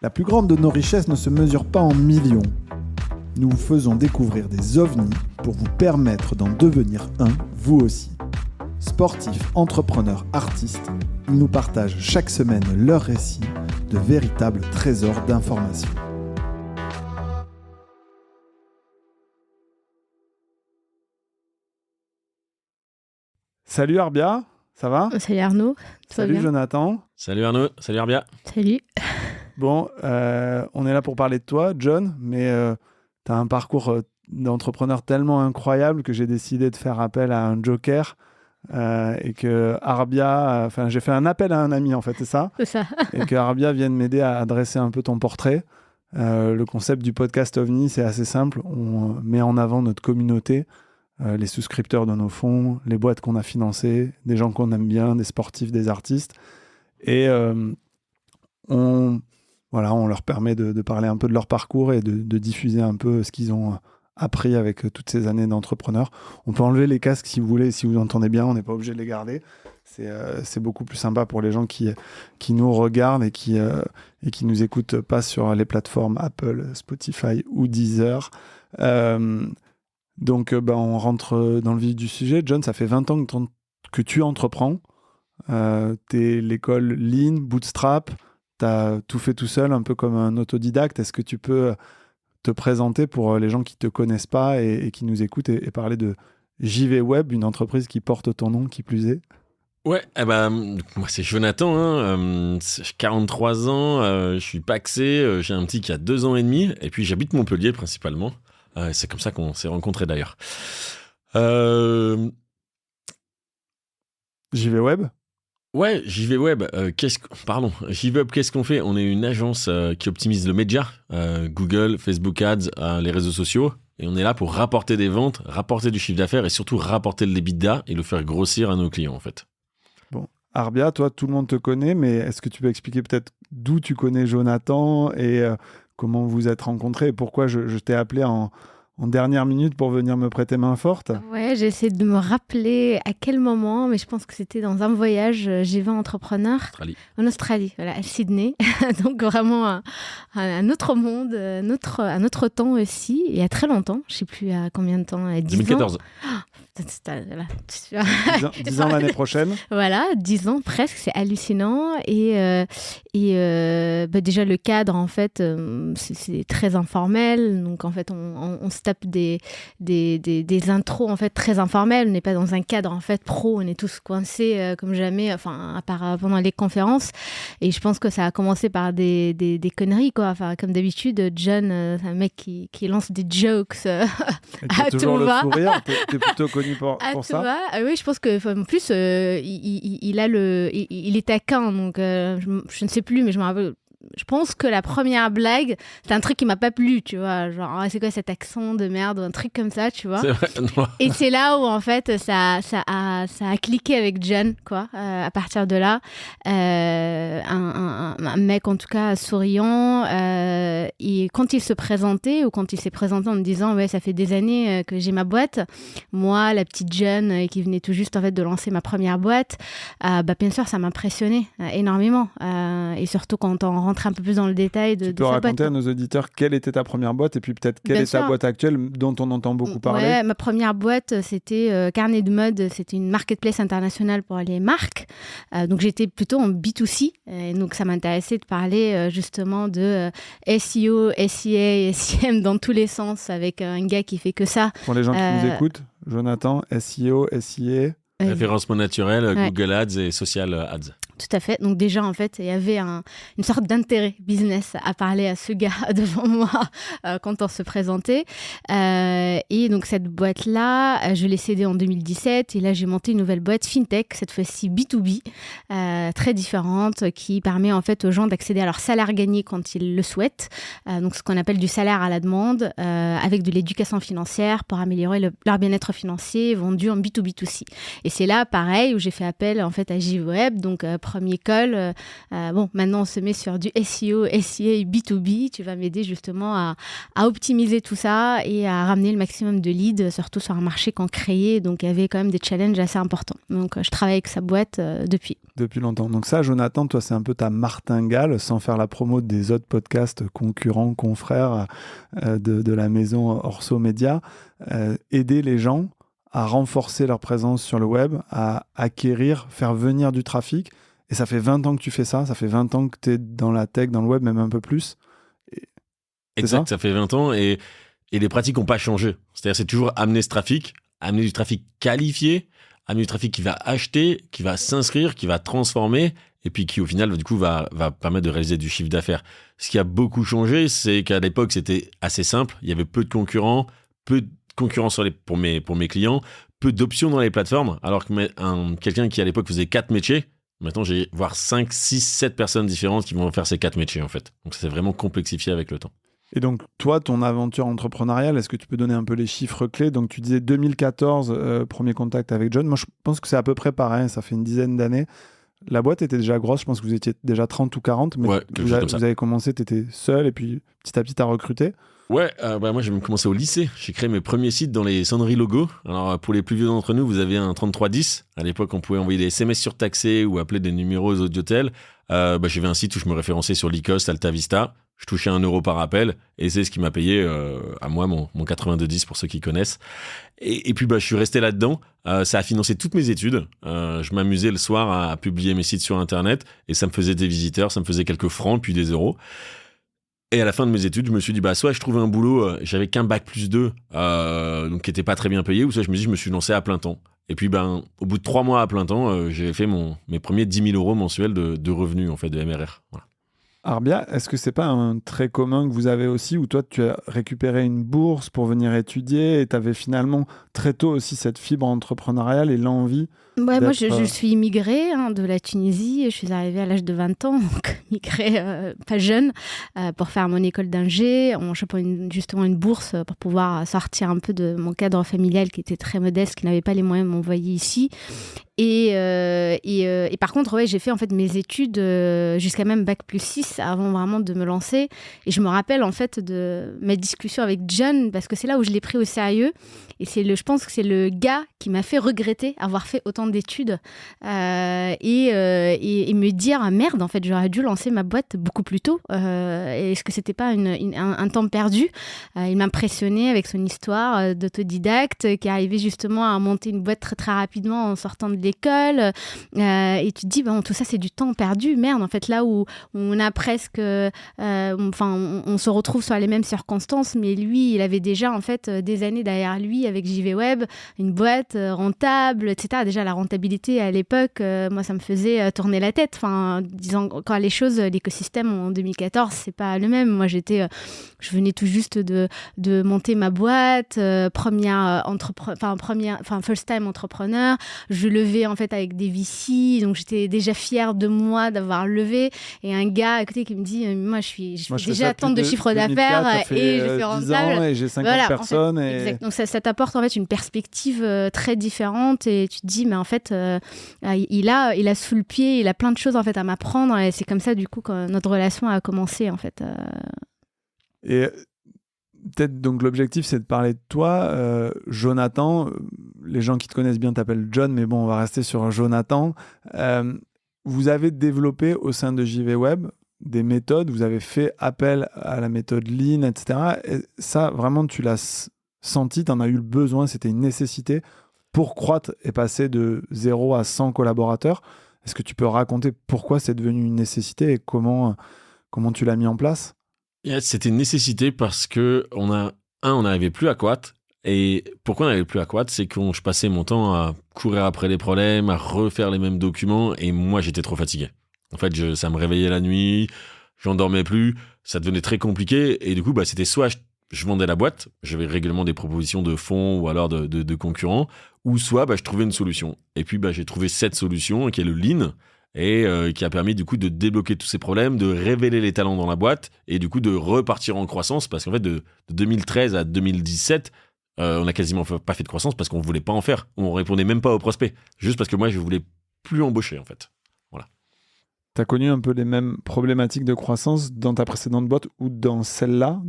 La plus grande de nos richesses ne se mesure pas en millions. Nous vous faisons découvrir des ovnis pour vous permettre d'en devenir un, vous aussi. Sportifs, entrepreneurs, artistes, ils nous partagent chaque semaine leurs récits de véritables trésors d'informations. Salut Arbia, ça va ? Salut Arnaud, Salut Jonathan. Salut Arnaud, salut Arbia. Salut. Bon, on est là pour parler de toi, John, mais tu as un parcours d'entrepreneur tellement incroyable que j'ai décidé de faire appel à un joker et que Arbia, j'ai fait un appel à un ami en fait, c'est ça ? C'est ça. Et que Arbia vienne m'aider à dresser un peu ton portrait. Le concept du podcast OVNI, c'est assez simple. On met en avant notre communauté, les souscripteurs de nos fonds, les boîtes qu'on a financées, des gens qu'on aime bien, des sportifs, des artistes. Et on leur permet de parler un peu de leur parcours et de diffuser un peu ce qu'ils ont appris avec toutes ces années d'entrepreneurs. On peut enlever les casques si vous voulez, si vous entendez bien, on n'est pas obligé de les garder. C'est beaucoup plus sympa pour les gens qui nous regardent et qui nous écoutent pas sur les plateformes Apple, Spotify ou Deezer. Donc, on rentre dans le vif du sujet. John, ça fait 20 ans que tu entreprends. T'es l'école Lean, Bootstrap. T'as tout fait tout seul, un peu comme un autodidacte. Est-ce que tu peux te présenter pour les gens qui ne te connaissent pas et qui nous écoutent et parler de JV Web, une entreprise qui porte ton nom, qui plus est ? Ouais, moi c'est Jonathan, j'ai 43 ans, je suis pacsé, j'ai un petit qui a 2 ans et demi, et puis j'habite Montpellier principalement. C'est comme ça qu'on s'est rencontrés d'ailleurs. JV Web ? Ouais, JV Web, JV Web, qu'est-ce qu'on fait ? On est une agence qui optimise le média, Google, Facebook Ads, les réseaux sociaux, et on est là pour rapporter des ventes, rapporter du chiffre d'affaires et surtout rapporter le EBITDA et le faire grossir à nos clients en fait. Bon, Arbia, toi, tout le monde te connaît, mais est-ce que tu peux expliquer peut-être d'où tu connais Jonathan et comment vous vous êtes rencontrés et pourquoi je t'ai appelé en dernière minute pour venir me prêter main forte ? Ouais, j'essaie de me rappeler à quel moment, mais je pense que c'était dans un voyage G20 entrepreneur en Australie, voilà, à Sydney. Donc vraiment un autre monde, un autre temps aussi, il y a très longtemps, je ne sais plus à combien de temps, 10 2014. ans. 10 ans l'année prochaine. Voilà, 10 ans presque, c'est hallucinant. Et déjà, le cadre, en fait, c'est très informel. Donc, en fait, on se tape des intros, en fait, très informelles. On n'est pas dans un cadre, en fait, pro. On est tous coincés comme jamais, enfin, à part pendant les conférences. Et je pense que ça a commencé par des conneries, quoi. Enfin, comme d'habitude, John, c'est un mec qui lance des jokes à tout va. Sourire, t'es plutôt connu pour ça. Oui, je pense que en plus il est taquin, donc je ne sais plus, mais je me rappelle. Je pense que la première blague, c'est un truc qui m'a pas plu, tu vois, genre c'est quoi cet accent de merde ou un truc comme ça, tu vois. C'est vrai, non. Et c'est là où en fait ça a cliqué avec John, quoi. À partir de là, un mec en tout cas souriant, et quand il se présentait ou quand il s'est présenté en me disant ouais, ça fait des années que j'ai ma boîte, moi la petite John qui venait tout juste en fait de lancer ma première boîte, bien sûr ça m'impressionnait énormément, et surtout quand on rentre un peu plus dans le détail de sa boîte. Tu peux raconter à nos auditeurs quelle était ta première boîte et puis peut-être quelle est ta boîte actuelle dont on entend beaucoup parler. Ouais, ma première boîte, c'était Carnet de mode. C'était une marketplace internationale pour les marques. Donc, j'étais plutôt en B2C. Et donc, ça m'intéressait de parler justement de SEO, SEA, SEM dans tous les sens avec un gars qui fait que ça. Pour les gens qui nous écoutent, Jonathan, SEO, SEA... Référencement naturel, Google Ads et Social Ads. Tout à fait. Donc déjà, en fait, il y avait une sorte d'intérêt business à parler à ce gars devant moi quand on se présentait. Et donc cette boîte-là, je l'ai cédée en 2017. Et là, j'ai monté une nouvelle boîte FinTech, cette fois-ci B2B, très différente, qui permet en fait aux gens d'accéder à leur salaire gagné quand ils le souhaitent. Donc ce qu'on appelle du salaire à la demande, avec de l'éducation financière pour améliorer leur bien-être financier, vendu en B2B2C. Et c'est là, pareil, où j'ai fait appel en fait à JV Web, donc premier call. Maintenant on se met sur du SEO, SEA et B2B. Tu vas m'aider justement à optimiser tout ça et à ramener le maximum de leads, surtout sur un marché qu'on créait. Donc il y avait quand même des challenges assez importants. Donc je travaille avec sa boîte depuis. Depuis longtemps. Donc ça, Jonathan, toi, c'est un peu ta martingale, sans faire la promo des autres podcasts concurrents, confrères de la maison Orso Média. Aider les gens à renforcer leur présence sur le web, à acquérir, faire venir du trafic. Et ça fait 20 ans que tu fais ça. Ça fait 20 ans que tu es dans la tech, dans le web, même un peu plus. Exact, ça fait 20 ans et les pratiques n'ont pas changé. C'est-à-dire, c'est toujours amener ce trafic, amener du trafic qualifié, amener du trafic qui va acheter, qui va s'inscrire, qui va transformer et puis qui, au final, du coup, va permettre de réaliser du chiffre d'affaires. Ce qui a beaucoup changé, c'est qu'à l'époque, c'était assez simple. Il y avait peu de concurrents pour mes clients, peu d'options dans les plateformes, alors que quelqu'un qui, à l'époque, faisait 4 métiers, maintenant, j'ai voire 5, 6, 7 personnes différentes qui vont faire ces 4 métiers, en fait. Donc, ça s'est vraiment complexifié avec le temps. Et donc, toi, ton aventure entrepreneuriale, est-ce que tu peux donner un peu les chiffres clés? Donc, tu disais 2014, premier contact avec John. Moi, je pense que c'est à peu près pareil. Ça fait une dizaine d'années. La boîte était déjà grosse. Je pense que vous étiez déjà 30 ou 40. Mais ouais, vous avez commencé, tu étais seul et puis petit à petit, tu as recruté. Ouais, moi, j'ai même commencé au lycée. J'ai créé mes premiers sites dans les sonneries logos. Alors, pour les plus vieux d'entre nous, vous avez un 3310. À l'époque, on pouvait envoyer des SMS surtaxés ou appeler des numéros aux audiotels. J'avais un site où je me référençais sur l'ICOST, Altavista. Je touchais 1 euro par appel et c'est ce qui m'a payé à moi mon 8210 pour ceux qui connaissent. Et puis je suis resté là-dedans. Ça a financé toutes mes études. Je m'amusais le soir à publier mes sites sur Internet et ça me faisait des visiteurs, ça me faisait quelques francs puis des euros. Et à la fin de mes études, je me suis dit soit je trouvais un boulot, j'avais qu'un bac+2, donc qui était pas très bien payé, ou soit je me suis lancé à plein temps. Et puis au bout de 3 mois à plein temps, j'ai fait mes premiers 10 000 euros mensuels de revenus en fait de MRR. Voilà. Arbia, est-ce que c'est pas un trait commun que vous avez aussi, où toi tu as récupéré une bourse pour venir étudier et tu avais finalement très tôt aussi cette fibre entrepreneuriale et l'envie? Ouais, moi je suis immigrée de la Tunisie, je suis arrivée à l'âge de 20 ans, donc immigrée pas jeune, pour faire mon école d'ingé, en chopant justement une bourse pour pouvoir sortir un peu de mon cadre familial qui était très modeste, qui n'avait pas les moyens de m'envoyer ici. Et par contre, ouais, j'ai fait en fait mes études jusqu'à même bac+6 avant vraiment de me lancer. Et je me rappelle en fait de ma discussion avec John, parce que c'est là où je l'ai pris au sérieux. Et je pense que c'est le gars qui m'a fait regretter avoir fait autant d'études et me dire merde, en fait, j'aurais dû lancer ma boîte beaucoup plus tôt. Est-ce que c'était pas un temps perdu? Il m'impressionnait avec son histoire d'autodidacte qui arrivait justement à monter une boîte très très rapidement en sortant de l'école. Et tu te dis tout ça c'est du temps perdu. Merde, en fait, là où on a presque on se retrouve sur les mêmes circonstances, mais lui il avait déjà en fait des années derrière lui avec JV Web, une boîte rentable, etc. Déjà la rentabilité à l'époque, moi ça me faisait tourner la tête. Disons quand les choses, l'écosystème en 2014 c'est pas le même. Moi je venais tout juste de monter ma boîte, first time entrepreneur. Je levais en fait avec des VC, donc j'étais déjà fière de moi d'avoir levé. Et un gars à côté qui me dit moi je fais déjà tant de chiffre d'affaires et je suis rentable et j'ai 50 personnes. En fait, exact. Donc ça t'apporte en fait une perspective très différente et tu te dis mais en fait il a sous le pied, il a plein de choses en fait à m'apprendre et c'est comme ça du coup que notre relation a commencé en fait. Et peut-être donc l'objectif c'est de parler de toi, Jonathan. Les gens qui te connaissent bien t'appellent John, mais bon on va rester sur Jonathan. Vous avez développé au sein de JV Web des méthodes, vous avez fait appel à la méthode Lean, etc. Et ça vraiment tu l'as senti, tu en as eu le besoin, c'était une nécessité pour croître et passer de 0 à 100 collaborateurs. Est-ce que tu peux raconter pourquoi c'est devenu une nécessité et comment tu l'as mis en place? C'était une nécessité parce que on n'arrivait plus à croître. Et pourquoi on n'arrivait plus à croître? C'est que je passais mon temps à courir après les problèmes, à refaire les mêmes documents, et moi j'étais trop fatigué. En fait, ça me réveillait la nuit, j'en dormais plus, ça devenait très compliqué, et du coup, c'était soit je vendais la boîte, j'avais régulièrement des propositions de fonds ou alors de concurrents, ou soit je trouvais une solution. Et puis j'ai trouvé cette solution qui est le Lean, et qui a permis du coup de débloquer tous ces problèmes, de révéler les talents dans la boîte, et du coup de repartir en croissance, parce qu'en fait de 2013 à 2017, on n'a quasiment pas fait de croissance parce qu'on ne voulait pas en faire. On répondait même pas aux prospects. Juste parce que moi, je voulais plus embaucher, en fait. Voilà. Tu as connu un peu les mêmes problématiques de croissance dans ta précédente boîte ou dans celle-là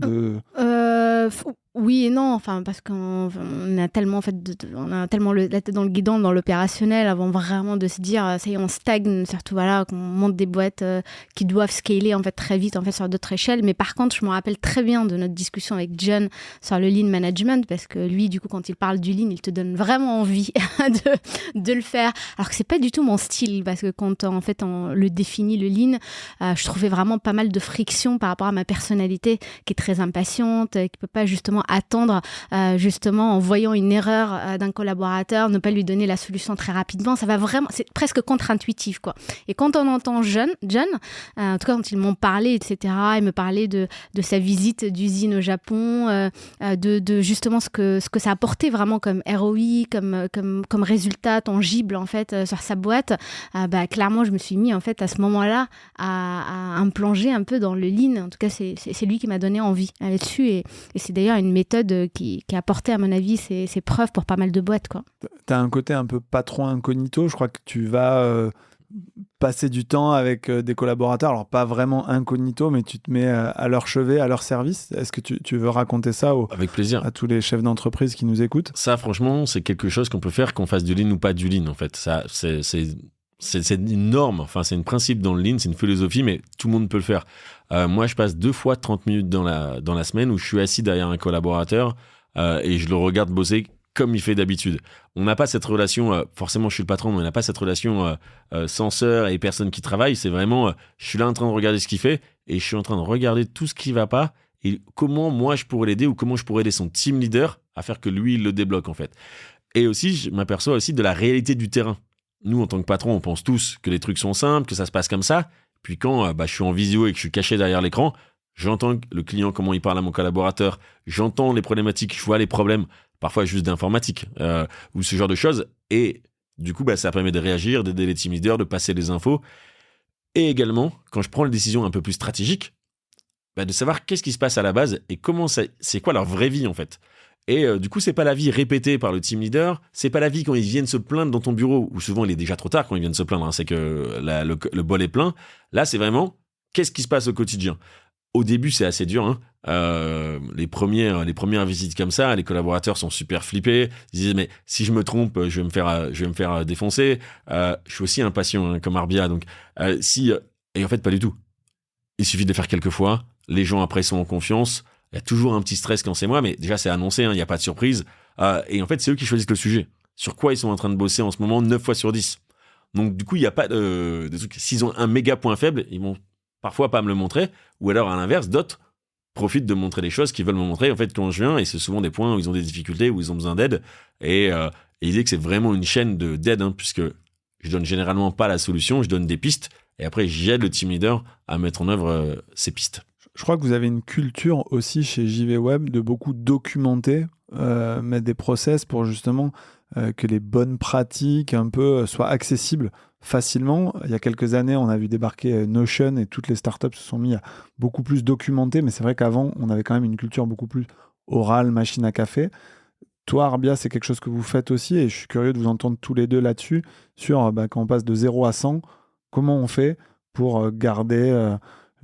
Oui et non, enfin, parce qu'on a tellement, en fait, on a tellement la tête dans le guidon, dans l'opérationnel, avant vraiment de se dire, ça y est, on stagne, surtout voilà, qu'on monte des boîtes qui doivent scaler en fait, très vite en fait, sur d'autres échelles. Mais par contre, je me rappelle très bien de notre discussion avec John sur le lean management, parce que lui, du coup, quand il parle du lean, il te donne vraiment envie de le faire. Alors que c'est pas du tout mon style, parce que quand en fait, on le définit, le lean, je trouvais vraiment pas mal de friction par rapport à ma personnalité, qui est très impatiente, qui peut pas justement attendre, justement en voyant une erreur d'un collaborateur, ne pas lui donner la solution très rapidement. Ça va vraiment, c'est presque contre-intuitif, quoi. Et quand on entend John, en tout cas quand ils m'ont parlé, etc., il me parlait de sa visite d'usine au Japon, de justement ce que ça apportait vraiment comme ROI, comme résultat tangible en fait sur sa boîte. Clairement, je me suis mis en fait à ce moment-là à me plonger un peu dans le lean. En tout cas, c'est lui qui m'a donné envie là-dessus, et c'est d'ailleurs une méthode qui a apporté, à mon avis, ses preuves pour pas mal de boîtes, quoi. Tu as un côté un peu patron incognito. Je crois que tu vas passer du temps avec des collaborateurs. Alors, pas vraiment incognito, mais tu te mets à leur chevet, à leur service. Est-ce que tu veux raconter ça Avec plaisir. à tous les chefs d'entreprise qui nous écoutent? Ça, franchement, c'est quelque chose qu'on peut faire, qu'on fasse du lean ou pas du lean, en fait. Ça, c'est une norme, enfin, c'est un principe dans le lean, c'est une philosophie, mais tout le monde peut le faire. Moi, je passe 2 fois 30 minutes dans la semaine où je suis assis derrière un collaborateur et je le regarde bosser comme il fait d'habitude. On n'a pas cette relation, forcément je suis le patron, mais on n'a pas cette relation censeur et personne qui travaille. C'est vraiment, je suis là en train de regarder ce qu'il fait et je suis en train de regarder tout ce qui ne va pas et comment moi je pourrais l'aider ou comment je pourrais aider son team leader à faire que lui, il le débloque, en fait. Et aussi, je m'aperçois aussi de la réalité du terrain. Nous, en tant que patron, on pense tous que les trucs sont simples, que ça se passe comme ça. Puis quand je suis en visio et que je suis caché derrière l'écran, j'entends le client, comment il parle à mon collaborateur, j'entends les problématiques, je vois les problèmes, parfois juste d'informatique ou ce genre de choses. Et du coup, ça permet de réagir, d'aider les team leaders, de passer les infos. Et également, quand je prends les décisions un peu plus stratégiques, de savoir qu'est-ce qui se passe à la base et comment c'est quoi leur vraie vie, en fait. Et du coup, c'est pas la vie répétée par le team leader, c'est pas la vie quand ils viennent se plaindre dans ton bureau, où souvent il est déjà trop tard quand ils viennent se plaindre, hein, c'est que le bol est plein. Là, c'est vraiment qu'est-ce qui se passe au quotidien. Au début, c'est assez dur, hein. Les premières visites comme ça, les collaborateurs sont super flippés. Ils disent mais si je me trompe, je vais me faire défoncer. Je suis aussi impatient, hein, comme Arbia, donc et en fait pas du tout. Il suffit de le faire quelques fois. Les gens après sont en confiance. Il y a toujours un petit stress quand c'est moi, mais déjà c'est annoncé, hein, il n'y a pas de surprise. Et en fait, c'est eux qui choisissent le sujet. Sur quoi ils sont en train de bosser en ce moment, 9 fois sur 10. Donc du coup, il n'y a pas de trucs. S'ils ont un méga point faible, ils vont parfois pas me le montrer. Ou alors, à l'inverse, d'autres profitent de me montrer des choses qu'ils veulent me montrer. En fait, quand je viens, et c'est souvent des points où ils ont des difficultés, où ils ont besoin d'aide. Et l'idée que c'est vraiment une chaîne d'aide, hein, puisque je donne généralement pas la solution, je donne des pistes. Et après, j'aide le team leader à mettre en œuvre ces pistes. Je crois que vous avez une culture aussi chez JV Web de beaucoup documenter, mettre des process pour justement que les bonnes pratiques un peu soient accessibles facilement. Il y a quelques années, on a vu débarquer Notion et toutes les startups se sont mis à beaucoup plus documenter, mais c'est vrai qu'avant, on avait quand même une culture beaucoup plus orale, machine à café. Toi, Arbia, c'est quelque chose que vous faites aussi et je suis curieux de vous entendre tous les deux là-dessus sur quand on passe de 0 à 100, comment on fait pour garder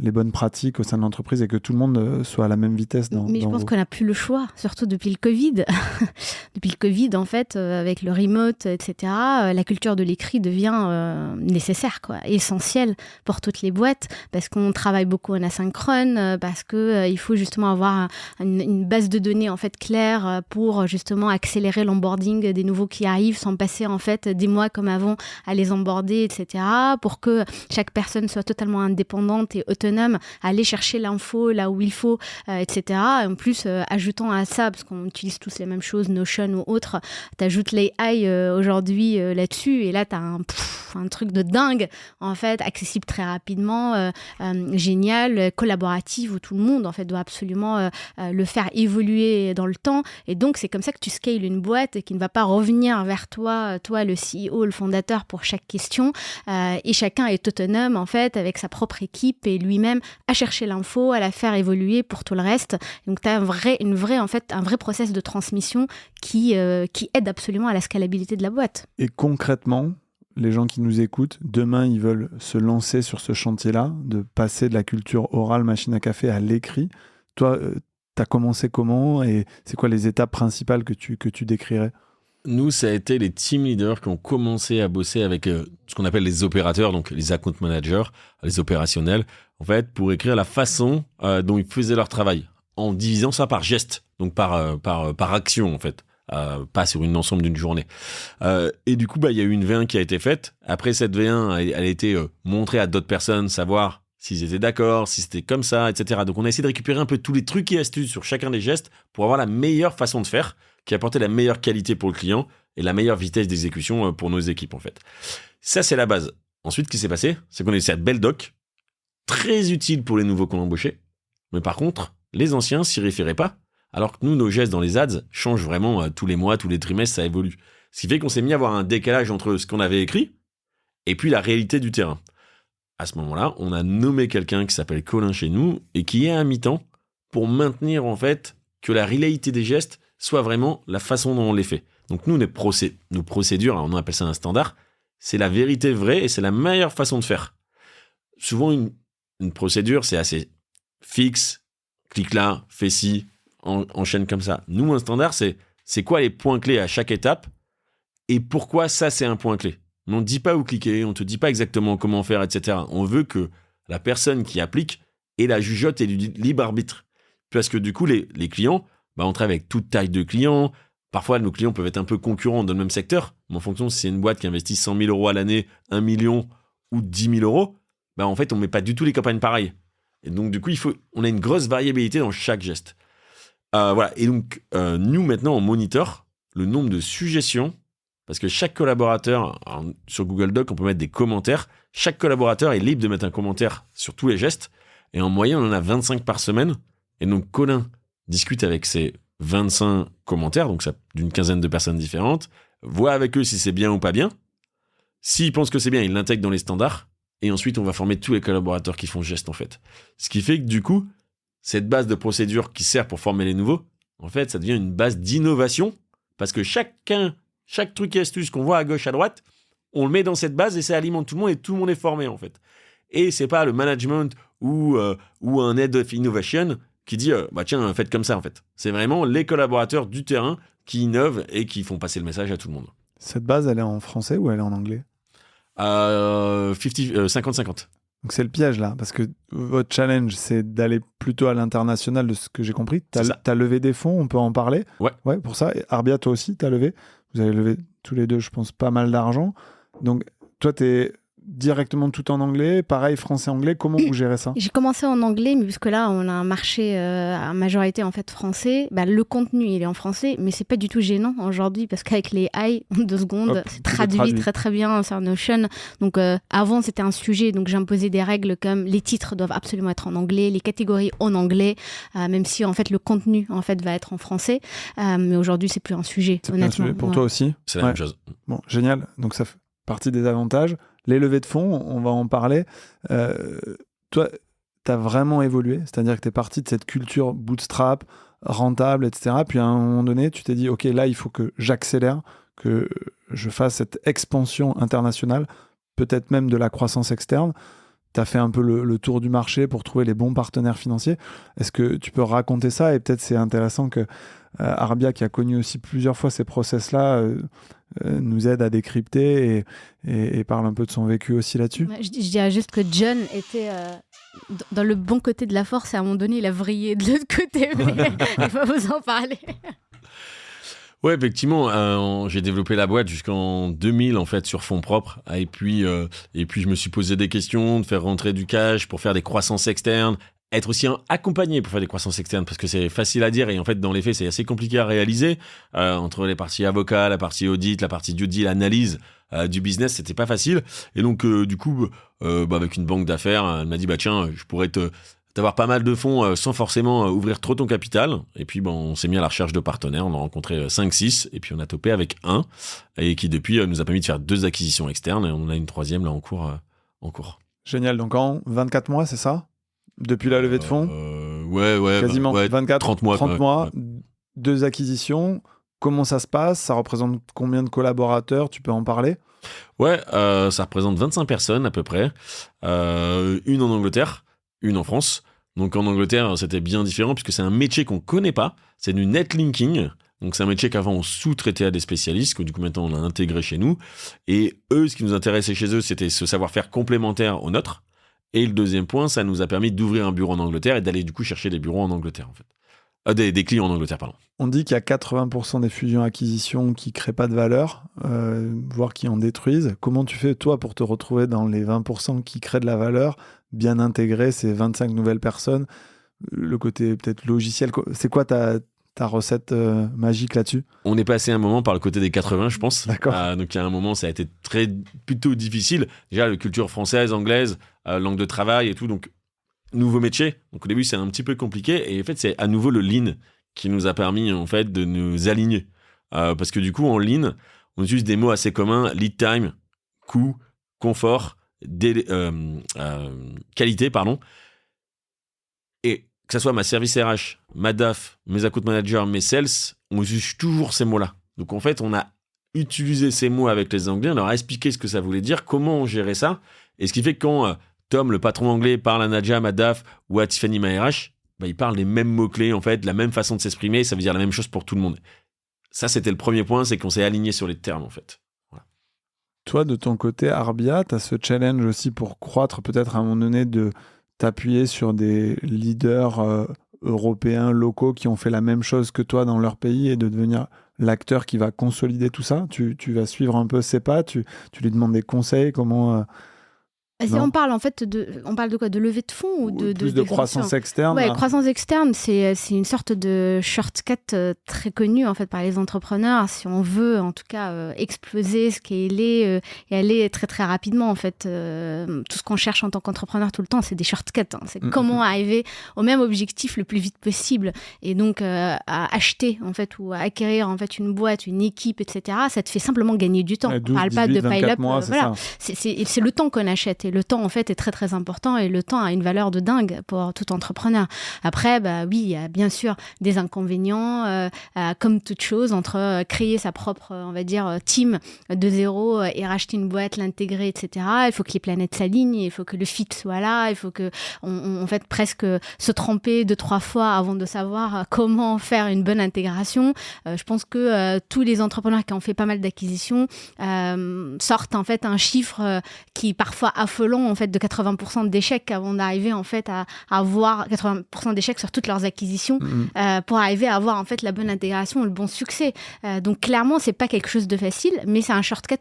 les bonnes pratiques au sein de l'entreprise et que tout le monde soit à la même vitesse Mais je pense qu'on n'a plus le choix, surtout depuis le Covid. Depuis le Covid, en fait, avec le remote, etc., la culture de l'écrit devient nécessaire, quoi, essentielle pour toutes les boîtes, parce qu'on travaille beaucoup en asynchrone, parce qu'il faut justement avoir une base de données en fait, claire pour justement accélérer l'onboarding des nouveaux qui arrivent sans passer en fait, des mois comme avant à les onboarder, etc., pour que chaque personne soit totalement indépendante et autonome, aller chercher l'info là où il faut, etc. Et en plus, ajoutant à ça, parce qu'on utilise tous les mêmes choses, Notion ou autre, t'ajoutes l'AI aujourd'hui là-dessus, et là, t'as un truc de dingue, en fait, accessible très rapidement, génial, collaboratif, où tout le monde, en fait, doit absolument le faire évoluer dans le temps. Et donc, c'est comme ça que tu scales une boîte qui ne va pas revenir vers toi, le CEO, le fondateur, pour chaque question. Et chacun est autonome, en fait, avec sa propre équipe et lui-même à chercher l'info, à la faire évoluer pour tout le reste. Donc, tu as un vrai process de transmission qui aide absolument à la scalabilité de la boîte. Et concrètement, les gens qui nous écoutent, demain, ils veulent se lancer sur ce chantier-là, de passer de la culture orale machine à café à l'écrit. Toi, T'as commencé comment et c'est quoi les étapes principales que tu décrirais? Nous, ça a été les team leaders qui ont commencé à bosser avec ce qu'on appelle les opérateurs, donc les account managers, les opérationnels, en fait, pour écrire la façon dont ils faisaient leur travail, en divisant ça par geste, donc par action, en fait, pas sur une ensemble d'une journée. Et du coup, il y a eu une V1 qui a été faite. Après, cette V1, elle a été montrée à d'autres personnes, savoir s'ils étaient d'accord, si c'était comme ça, etc. Donc, on a essayé de récupérer un peu tous les trucs et astuces sur chacun des gestes pour avoir la meilleure façon de faire, qui apportait la meilleure qualité pour le client et la meilleure vitesse d'exécution pour nos équipes, en fait. Ça, c'est la base. Ensuite, ce qui s'est passé, c'est qu'on a eu cette belle doc, très utile pour les nouveaux qu'on embauchait. Mais par contre, les anciens s'y référaient pas, alors que nous, nos gestes dans les ads changent vraiment tous les mois, tous les trimestres, ça évolue. Ce qui fait qu'on s'est mis à avoir un décalage entre ce qu'on avait écrit et puis la réalité du terrain. À ce moment-là, on a nommé quelqu'un qui s'appelle Colin chez nous et qui est à mi-temps pour maintenir, en fait, que la réalité des gestes soit vraiment la façon dont on les fait. Donc nous, nos procédures, on appelle ça un standard, c'est la vérité vraie et c'est la meilleure façon de faire. Souvent, une procédure, c'est assez fixe, clique là, fais ci, enchaîne comme ça. Nous, un standard, c'est quoi les points clés à chaque étape et pourquoi ça, c'est un point clé. Mais on ne dit pas où cliquer, on ne te dit pas exactement comment faire, etc. On veut que la personne qui applique ait la jugeote et du libre arbitre. Parce que du coup, les clients, on travaille avec toute taille de clients. Parfois, nos clients peuvent être un peu concurrents dans le même secteur. Mais en fonction, si c'est une boîte qui investit 100 000 euros à l'année, 1 million ou 10 000 euros, en fait, on ne met pas du tout les campagnes pareilles. Et donc, du coup, on a une grosse variabilité dans chaque geste. Voilà. Et donc, nous, maintenant, on monitor le nombre de suggestions parce que chaque collaborateur, sur Google Doc, on peut mettre des commentaires. Chaque collaborateur est libre de mettre un commentaire sur tous les gestes. Et en moyenne, on en a 25 par semaine. Et donc, Colin discute avec ces 25 commentaires, donc ça, d'une quinzaine de personnes différentes, voit avec eux si c'est bien ou pas bien. S'ils pensent que c'est bien, ils l'intègrent dans les standards. Et ensuite, on va former tous les collaborateurs qui font geste, en fait. Ce qui fait que, du coup, cette base de procédure qui sert pour former les nouveaux, en fait, ça devient une base d'innovation parce que chaque truc et astuce qu'on voit à gauche, à droite, on le met dans cette base et ça alimente tout le monde et tout le monde est formé, en fait. Et c'est pas le management ou un head of innovation qui dit tiens, faites comme ça, en fait. C'est vraiment les collaborateurs du terrain qui innovent et qui font passer le message à tout le monde. Cette base, elle est en français ou elle est en anglais? 50-50. Donc c'est le piège là, parce que votre challenge, c'est d'aller plutôt à l'international de ce que j'ai compris. T'as levé des fonds, on peut en parler. Ouais, pour ça. Et Arbia, toi aussi, t'as levé. Vous avez levé tous les deux, je pense, pas mal d'argent. Donc toi, t'es directement tout en anglais, pareil français-anglais, comment vous gérez ça? J'ai commencé en anglais, mais puisque là on a un marché à majorité en fait français, le contenu il est en français, mais c'est pas du tout gênant aujourd'hui parce qu'avec les AI, en 2 secondes, c'est traduit très très bien sur Notion. Donc avant c'était un sujet, donc j'imposais des règles comme les titres doivent absolument être en anglais, les catégories en anglais, même si en fait le contenu en fait va être en français, mais aujourd'hui c'est plus un sujet, c'est honnêtement. Un sujet. Pour toi aussi? C'est la même chose. Bon, génial, donc ça fait partie des avantages. Les levées de fonds, on va en parler. Toi, tu as vraiment évolué, c'est-à-dire que tu es parti de cette culture bootstrap, rentable, etc. Puis à un moment donné, tu t'es dit, OK, là, il faut que j'accélère, que je fasse cette expansion internationale, peut-être même de la croissance externe. Tu as fait un peu le tour du marché pour trouver les bons partenaires financiers. Est-ce que tu peux raconter ça? Et peut-être c'est intéressant que Arbia, qui a connu aussi plusieurs fois ces process-là, nous aide à décrypter et parle un peu de son vécu aussi là-dessus. Je dirais juste que John était dans le bon côté de la force et à un moment donné, il a vrillé de l'autre côté, mais il va vous en parler. Ouais, effectivement, j'ai développé la boîte jusqu'en 2000 en fait sur fonds propres. Et puis je me suis posé des questions, de faire rentrer du cash pour faire des croissances externes, être aussi accompagné pour faire des croissances externes parce que c'est facile à dire et en fait dans les faits c'est assez compliqué à réaliser entre les parties avocats, la partie audit, la partie due deal, l'analyse du business, c'était pas facile. Et donc du coup avec une banque d'affaires, elle m'a dit tiens, je pourrais t'avoir pas mal de fonds sans forcément ouvrir trop ton capital. Et puis on s'est mis à la recherche de partenaires, on a rencontré 5-6 et puis on a topé avec un et qui depuis nous a permis de faire 2 acquisitions externes et on en a une 3e là en cours. Génial, donc en 24 mois c'est ça? Depuis la levée de fonds? Ouais. Quasiment 24, 30 mois. 30 mois, 2 acquisitions. Comment ça se passe? Ça représente combien de collaborateurs? Tu peux en parler? Ouais, ça représente 25 personnes à peu près. Une en Angleterre, une en France. Donc en Angleterre, c'était bien différent puisque c'est un métier qu'on connaît pas. C'est du netlinking. Donc c'est un métier qu'avant on sous-traitait à des spécialistes, que du coup maintenant on a intégré chez nous. Et eux, ce qui nous intéressait chez eux, c'était ce savoir-faire complémentaire au nôtre. Et le deuxième point, ça nous a permis d'ouvrir un bureau en Angleterre et d'aller du coup chercher des bureaux en Angleterre en fait. Des clients en Angleterre, pardon. On dit qu'il y a 80% des fusions-acquisitions qui ne créent pas de valeur, voire qui en détruisent. Comment tu fais, toi, pour te retrouver dans les 20% qui créent de la valeur, bien intégrer ces 25 nouvelles personnes? Le côté peut-être logiciel, c'est quoi ta recette magique là-dessus? On est passé un moment par le côté des 80, je pense. D'accord. Donc, il y a un moment, ça a été plutôt difficile. Déjà, la culture française, anglaise, langue de travail et tout. Donc, nouveau métier. Donc, au début, c'est un petit peu compliqué. Et en fait, c'est à nouveau le lean qui nous a permis, en fait, de nous aligner. Parce que du coup, en lean, on utilise des mots assez communs. Lead time, coût, confort, qualité, pardon. Et que ce soit ma service RH, ma DAF, mes account managers, mes sales, on utilise toujours ces mots-là. Donc en fait, on a utilisé ces mots avec les Anglais, on leur a expliqué ce que ça voulait dire, comment on gérait ça. Et ce qui fait que quand Tom, le patron anglais, parle à Nadja, ma DAF ou à Tiffany, ma RH, il parle les mêmes mots-clés, en fait, la même façon de s'exprimer, ça veut dire la même chose pour tout le monde. Ça, c'était le premier point, c'est qu'on s'est aligné sur les termes, en fait. Voilà. Toi, de ton côté, Arbia, tu as ce challenge aussi pour croître, peut-être à un moment donné, de t'appuyer sur des leaders européens, locaux, qui ont fait la même chose que toi dans leur pays et de devenir l'acteur qui va consolider tout ça. Tu vas suivre un peu ses pas, tu lui demandes des conseils, comment... On parle en fait on parle de quoi? De levée de fonds ou de croissance externe? Ouais, croissance externe, c'est une sorte de shortcut très connu en fait par les entrepreneurs. Si on veut en tout cas exploser, scaler et aller très très rapidement en fait, tout ce qu'on cherche en tant qu'entrepreneur tout le temps, c'est des shortcuts. C'est comment arriver au même objectif le plus vite possible. Et donc à acheter en fait ou à acquérir en fait une boîte, une équipe, etc. Ça te fait simplement gagner du temps. 12, on parle 18, pas de pile-up. Mois, Voilà, c'est le temps qu'on achète. Et le temps, en fait, est très, très important. Et le temps a une valeur de dingue pour tout entrepreneur. Après, oui, il y a bien sûr des inconvénients, comme toute chose, entre créer sa propre, on va dire, team de zéro et racheter une boîte, l'intégrer, etc. Il faut que les planètes s'alignent, il faut que le fit soit là, il faut qu'on fait presque se tromper 2-3 fois avant de savoir comment faire une bonne intégration. Je pense que tous les entrepreneurs qui ont fait pas mal d'acquisitions sortent en fait un chiffre qui parfois affolant en fait de 80% d'échecs avant d'arriver en fait à avoir 80% d'échecs sur toutes leurs acquisitions pour arriver à avoir en fait la bonne intégration, le bon succès. Donc clairement, c'est pas quelque chose de facile, mais c'est un shortcut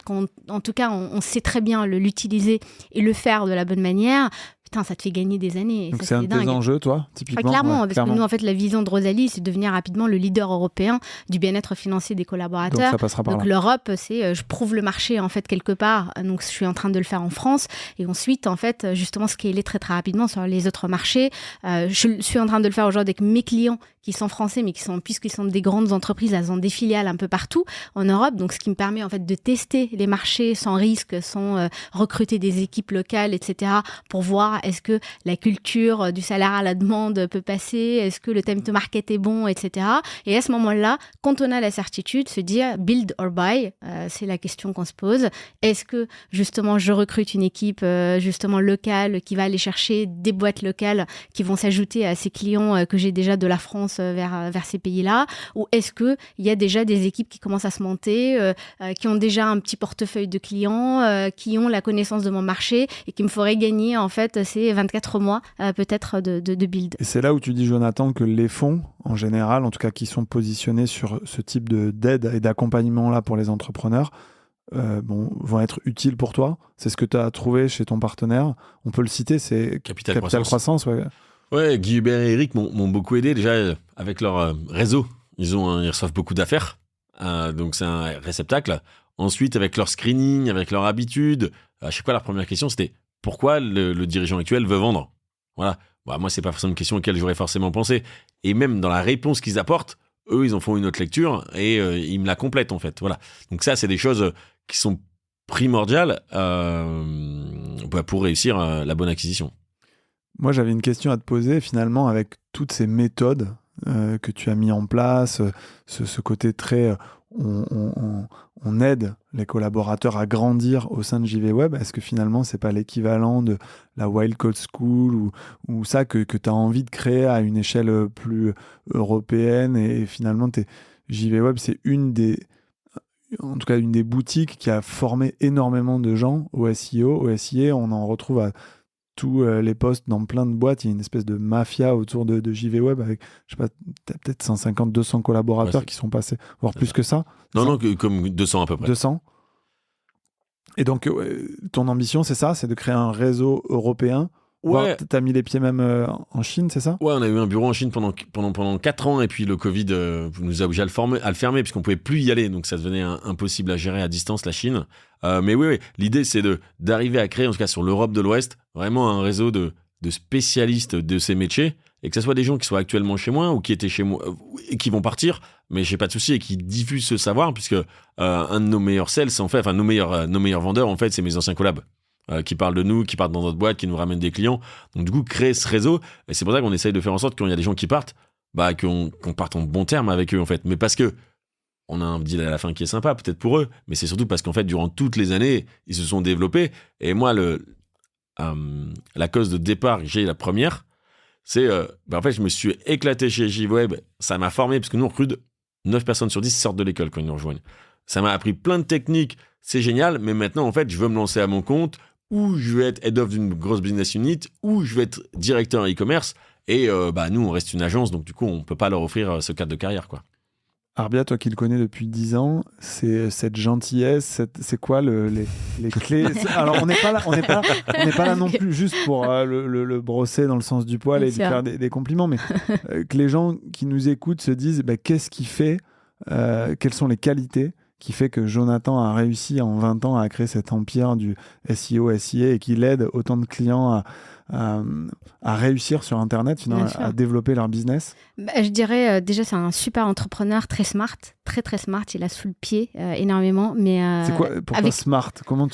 en tout cas on sait très bien l'utiliser et le faire de la bonne manière. Putain, ça te fait gagner des années. Donc ça, c'est un de tes enjeux, toi, typiquement? Clairement, parce que nous, en fait, la vision de Rosalie, c'est de devenir rapidement le leader européen du bien-être financier des collaborateurs. Donc ça passera par là. Donc l'Europe, c'est je prouve le marché, en fait, quelque part. Donc je suis en train de le faire en France. Et ensuite, en fait, justement, scaler très, très rapidement sur les autres marchés. Je suis en train de le faire aujourd'hui avec mes clients qui sont français, mais puisqu'ils sont des grandes entreprises, elles ont des filiales un peu partout en Europe. Donc ce qui me permet, en fait, de tester les marchés sans risque, sans recruter des équipes locales, etc. pour voir est-ce que la culture du salaire à la demande peut passer, est-ce que le time to market est bon, etc. Et à ce moment-là, quand on a la certitude, se dire build or buy, c'est la question qu'on se pose. Est-ce que justement je recrute une équipe justement locale qui va aller chercher des boîtes locales qui vont s'ajouter à ces clients que j'ai déjà de la France vers ces pays-là, ou est-ce qu'il y a déjà des équipes qui commencent à se monter, qui ont déjà un petit portefeuille de clients, qui ont la connaissance de mon marché et qui me feraient gagner en fait ces 24 mois peut-être de build. Et c'est là où tu dis, Jonathan, que les fonds, en général, en tout cas qui sont positionnés sur ce type d'aide et d'accompagnement-là pour les entrepreneurs, vont être utiles pour toi. C'est ce que tu as trouvé chez ton partenaire. On peut le citer, c'est Capital Croissance. Ouais, Guy Hubert et Eric m'ont beaucoup aidé déjà avec leur réseau. Ils reçoivent beaucoup d'affaires, donc c'est un réceptacle. Ensuite, avec leur screening, avec leur habitude, à chaque fois, leur première question, c'était pourquoi le dirigeant actuel veut vendre? Voilà. Moi, c'est pas forcément une question auquel j'aurais forcément pensé. Et même dans la réponse qu'ils apportent, eux, ils en font une autre lecture et ils me la complètent, en fait. Voilà. Donc ça, c'est des choses qui sont primordiales pour réussir la bonne acquisition. Moi, j'avais une question à te poser, finalement, avec toutes ces méthodes que tu as mis en place, ce côté très... on aide les collaborateurs à grandir au sein de JV Web. Est-ce que finalement, c'est pas l'équivalent de la Wild Code School ou ça que tu as envie de créer à une échelle plus européenne et finalement, JV Web, c'est en tout cas une des boutiques qui a formé énormément de gens au SEO, au SIA. On en retrouve à tous les postes dans plein de boîtes. Il y a une espèce de mafia autour de JV Web avec, je sais pas, peut-être 150, 200 collaborateurs qui sont passés, voire plus que ça. Non, comme 200 à peu près. 200. Et donc, ton ambition, c'est ça, c'est de créer un réseau européen. Ouais. T'as mis les pieds même en Chine, c'est ça? Ouais, on a eu un bureau en Chine pendant 4 ans, et puis le Covid nous a obligés à le fermer, puisqu'on pouvait plus y aller, donc ça devenait impossible à gérer à distance, la Chine. Mais oui, l'idée, c'est d'arriver à créer, en tout cas sur l'Europe de l'Ouest, vraiment un réseau de spécialistes de ces métiers, et que ce soit des gens qui soient actuellement chez moi, ou qui étaient chez moi, et qui vont partir, mais j'ai pas de souci, et qui diffusent ce savoir, puisque un de nos meilleurs sales, en fait, enfin nos meilleurs vendeurs, en fait, c'est mes anciens collabs. Qui parlent de nous, qui partent dans notre boîte, qui nous ramènent des clients. Donc du coup, créer ce réseau, et c'est pour ça qu'on essaye de faire en sorte que quand il y a des gens qui partent, qu'on parte en bon terme avec eux, en fait. Mais parce que on a un deal à la fin qui est sympa, peut-être pour eux, mais c'est surtout parce qu'en fait, durant toutes les années, ils se sont développés. Et moi, la cause de départ, j'ai la première, c'est en fait, je me suis éclaté chez JWeb. Ça m'a formé, parce que nous, on recrute 9 personnes sur 10 sortent de l'école quand ils nous rejoignent. Ça m'a appris plein de techniques, c'est génial, mais maintenant, en fait, je veux me lancer à mon compte, ou je vais être head of d'une grosse business unit, ou je vais être directeur e-commerce, et nous, on reste une agence, donc du coup, on peut pas leur offrir ce cadre de carrière, quoi. Arbia, toi qui le connais depuis 10 ans, c'est cette gentillesse, c'est quoi les clés? Alors, on n'est pas là non plus juste pour le brosser dans le sens du poil et lui faire des compliments, mais que les gens qui nous écoutent se disent qu'est-ce qui fait, quelles sont les qualités qui fait que Jonathan a réussi en 20 ans à créer cet empire du SEO, SIA et qu'il aide autant de clients à réussir sur Internet, finalement, à développer leur business? Je dirais déjà, c'est un super entrepreneur, très smart, très smart. Il a sous le pied énormément. Mais, c'est quoi pour toi smart? Comment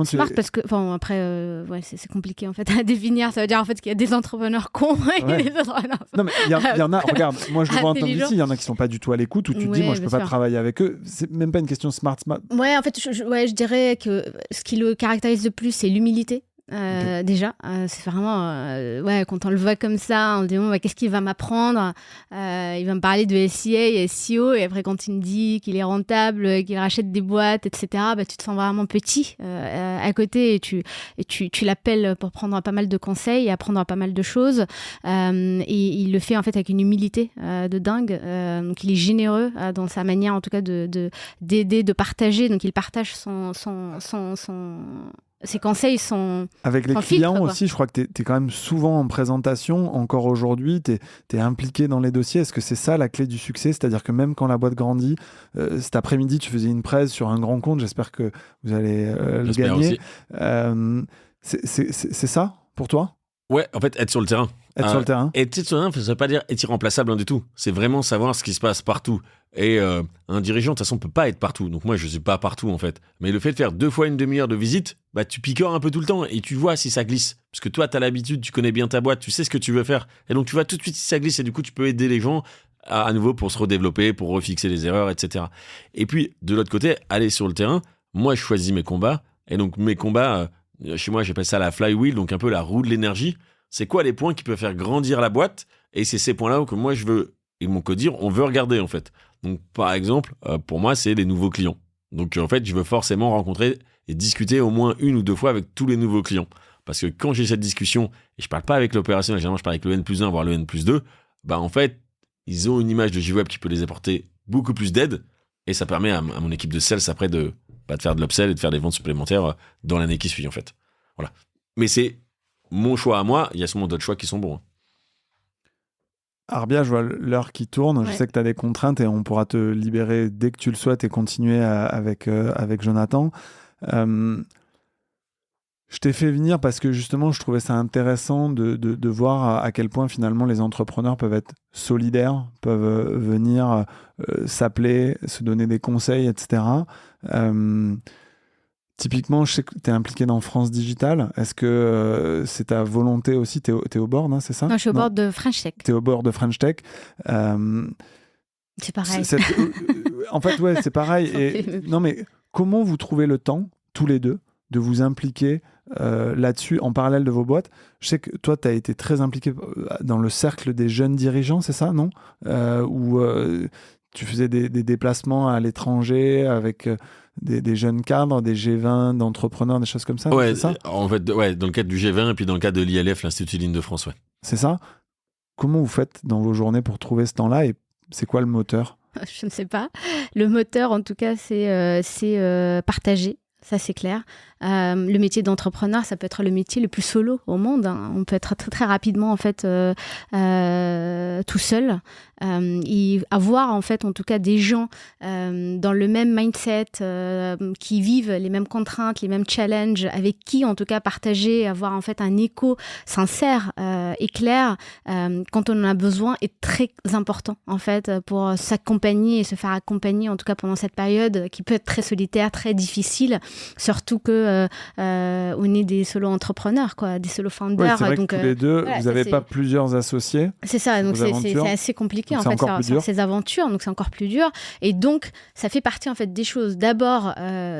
smart parce que, après, c'est compliqué en fait à définir. Ça veut dire en fait qu'il y a des entrepreneurs cons et des entrepreneurs... Non, mais il y en a, regarde, moi je le vois en tant qu'ici, il y en a qui sont pas du tout à l'écoute, où tu te dis, moi je peux pas travailler avec eux. C'est même pas une question smart. Ouais, en fait, je dirais que ce qui le caractérise le plus, c'est l'humilité. Déjà, c'est vraiment quand on le voit comme ça, on se dit qu'est-ce qu'il va m'apprendre, il va me parler de SEA et SEO, et après quand il me dit qu'il est rentable, qu'il rachète des boîtes, etc., tu te sens vraiment petit à côté, et tu l'appelles pour prendre pas mal de conseils et apprendre pas mal de choses, et il le fait en fait avec une humilité de dingue. Donc il est généreux dans sa manière en tout cas d'aider, de partager. Donc il partage ses conseils sont avec les clients aussi. Je crois que tu es quand même souvent en présentation, encore aujourd'hui, tu es impliqué dans les dossiers. Est-ce que c'est ça la clé du succès? C'est-à-dire que même quand la boîte grandit, cet après-midi, tu faisais une presse sur un grand compte, j'espère que vous allez le gagner. C'est ça pour toi? Ouais, en fait, être sur le terrain. Sur le terrain. Être sur le terrain, ça ne veut pas dire être irremplaçable du tout. C'est vraiment savoir ce qui se passe partout. Et un dirigeant, de toute façon, ne peut pas être partout. Donc moi, je ne suis pas partout, en fait. Mais le fait de faire 2 fois une demi-heure de visite, tu picores un peu tout le temps et tu vois si ça glisse. Parce que toi, tu as l'habitude, tu connais bien ta boîte, tu sais ce que tu veux faire. Et donc, tu vois tout de suite si ça glisse. Et du coup, tu peux aider les gens à nouveau pour se redévelopper, pour refixer les erreurs, etc. Et puis, de l'autre côté, aller sur le terrain. Moi, je choisis mes combats. Et donc, mes combats, chez moi, j'appelle ça la flywheel, donc un peu la roue de l'énergie. C'est quoi les points qui peuvent faire grandir la boîte? Et c'est ces points-là que moi, je veux, et mon codir, on veut regarder, en fait. Donc, par exemple, pour moi, c'est les nouveaux clients. Donc, en fait, je veux forcément rencontrer et discuter au moins 1 ou 2 fois avec tous les nouveaux clients. Parce que quand j'ai cette discussion, et je parle pas avec l'opérationnel, généralement, je parle avec le N+1, voire le N+2, en fait, ils ont une image de JWeb qui peut les apporter beaucoup plus d'aide. Et ça permet à mon équipe de sales, après, de faire de l'upsell et de faire des ventes supplémentaires dans l'année qui suit, en fait. Voilà. Mais c'est mon choix à moi, il y a sûrement d'autres choix qui sont bons. Arbia, je vois l'heure qui tourne. Ouais. Je sais que tu as des contraintes et on pourra te libérer dès que tu le souhaites et continuer avec Jonathan. Je t'ai fait venir parce que justement, je trouvais ça intéressant de voir à quel point finalement les entrepreneurs peuvent être solidaires, peuvent venir s'appeler, se donner des conseils, etc. Typiquement, je sais que tu es impliqué dans France Digital. Est-ce que c'est ta volonté aussi? Tu es au board, hein, c'est ça? Non, je suis au board de French Tech. Tu es au board de French Tech. C'est pareil. En fait, ouais, c'est pareil. Non, mais comment vous trouvez le temps, tous les deux, de vous impliquer là-dessus en parallèle de vos boîtes? Je sais que toi, tu as été très impliqué dans le cercle des jeunes dirigeants, c'est ça, non? Où tu faisais des déplacements à l'étranger avec des jeunes cadres, des G20 d'entrepreneurs, des choses comme ça. Ouais, c'est ça en fait, ouais, dans le cadre du G20 et puis dans le cadre de l'ILF, l'Institut d'Île-de-France, ouais. C'est ça. Comment vous faites dans vos journées pour trouver ce temps-là et c'est quoi le moteur? Je ne sais pas. Le moteur, en tout cas, c'est partager. Ça, c'est clair. Le métier d'entrepreneur, ça peut être le métier le plus solo au monde, hein. On peut être très, très rapidement, en fait, tout seul. Et avoir, en fait, en tout cas, des gens dans le même mindset, qui vivent les mêmes contraintes, les mêmes challenges, avec qui, en tout cas, partager, avoir, en fait, un écho sincère et clair, quand on en a besoin, est très important, en fait, pour s'accompagner et se faire accompagner, en tout cas, pendant cette période qui peut être très solitaire, très difficile, surtout que on est des solo-entrepreneurs, quoi, des solo-founders. Oui, c'est vrai donc, que tous les deux, voilà, vous n'avez pas plusieurs associés. C'est ça, donc c'est assez compliqué, en fait, sur ces aventures, donc c'est encore plus dur. Et donc, ça fait partie, en fait, des choses. D'abord,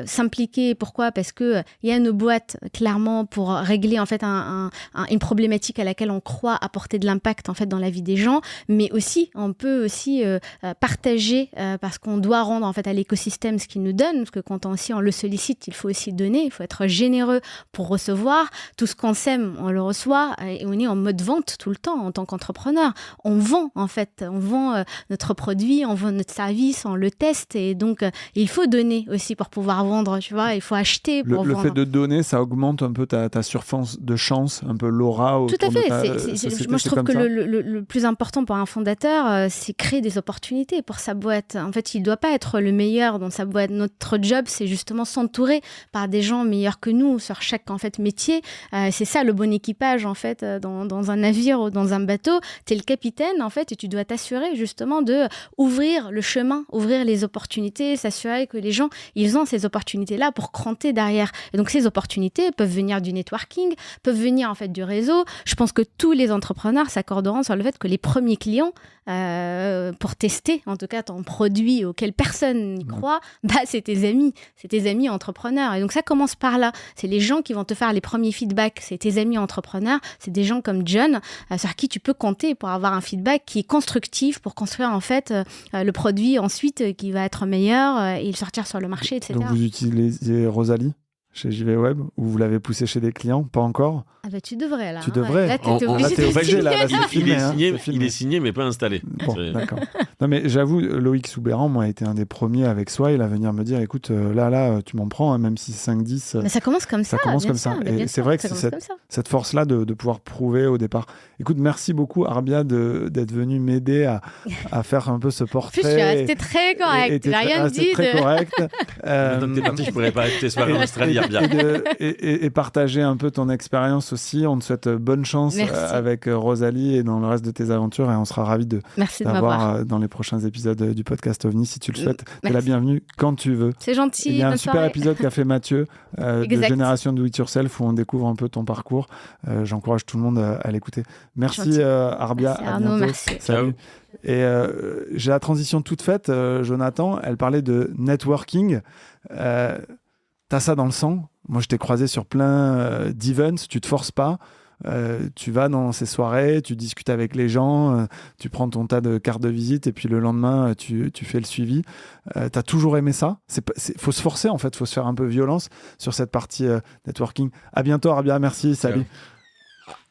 s'impliquer. Pourquoi? Parce qu'il y a nos boîtes, clairement, pour régler, en fait, une problématique à laquelle on croit apporter de l'impact, en fait, dans la vie des gens. Mais aussi, on peut aussi partager, parce qu'on doit rendre, en fait, à l'écosystème ce qu'il nous donne. Parce que quand on le sollicite, il faut aussi donner, il faut être généreux pour recevoir. Tout ce qu'on sème, on le reçoit, et on est en mode vente tout le temps en tant qu'entrepreneur. On vend, en fait, on vend notre produit, on vend notre service, on le teste, et donc il faut donner aussi pour pouvoir vendre, tu vois, il faut acheter pour vendre. Le fait de donner, ça augmente un peu ta surface de chance, un peu l'aura autour Tout à fait. de ta société. Moi, je trouve que le plus important pour un fondateur, c'est créer des opportunités pour sa boîte. En fait, il ne doit pas être le meilleur dans sa boîte. Notre job, c'est justement s'entourer par des gens meilleurs que nous sur chaque, en fait, métier. C'est ça le bon équipage, en fait, dans un navire ou dans un bateau. Tu es le capitaine, en fait, et tu dois t'assurer justement de ouvrir le chemin, ouvrir les opportunités, s'assurer que les gens, ils ont ces opportunités-là pour cranter derrière. Et donc, ces opportunités peuvent venir du networking, peuvent venir, en fait, du réseau. Je pense que tous les entrepreneurs s'accorderont sur le fait que les premiers clients, pour tester, en tout cas, ton produit auquel personne n'y croit, c'est tes amis entrepreneurs. Et donc, ça commence par là. C'est les gens qui vont te faire les premiers feedbacks. C'est tes amis entrepreneurs. C'est des gens comme John, sur qui tu peux compter pour avoir un feedback qui est constructif, pour construire, en fait, le produit ensuite qui va être meilleur et le sortir sur le marché, etc. Donc, vous utilisez Rosalie chez JVWeb, ou vous l'avez poussé chez des clients? Pas encore? Ah bah tu devrais, là. Tu devrais. Là, t'es obligé t'es de obligé, là, c'est filmé, il est signé, mais pas installé. Bon, d'accord. Non, mais j'avoue, Loïc Soubéran, moi, a été un des premiers avec Swile à venir me dire, écoute, là, tu m'en prends, hein, même si c'est 5-10. Mais ça commence comme ça. Ça commence comme ça. Et c'est vrai que c'est cette force-là de pouvoir prouver au départ. Écoute, merci beaucoup, Arbia, d'être venu m'aider à faire un peu ce portrait. En plus, tu es resté très correct. Tu n'as rien dit. Très correct. Maintenant que t'es parti, je pourrais pas rester soir en Australie, Arbia. Et partager un peu ton expérience aussi. On te souhaite bonne chance avec Rosalie et dans le reste de tes aventures, et on sera ravis d'avoir dans les prochains épisodes du podcast OVNI, si tu le souhaites. Tu es la bienvenue quand tu veux. C'est gentil. Il y a un super épisode qu'a fait Mathieu de Génération Do It Yourself, où on découvre un peu ton parcours. J'encourage tout le monde à l'écouter. Merci Arbia. Merci Arnaud, merci. Salut. Et j'ai la transition toute faite, Jonathan. Elle parlait de networking. T'as ça dans le sang. Moi, je t'ai croisé sur plein d'events. Tu te forces pas. Tu vas dans ces soirées, tu discutes avec les gens, tu prends ton tas de cartes de visite, et puis le lendemain, tu fais le suivi. T'as toujours aimé ça? Faut se forcer, en fait. Faut se faire un peu violence sur cette partie networking. À bientôt, Arbia. Merci. Salut.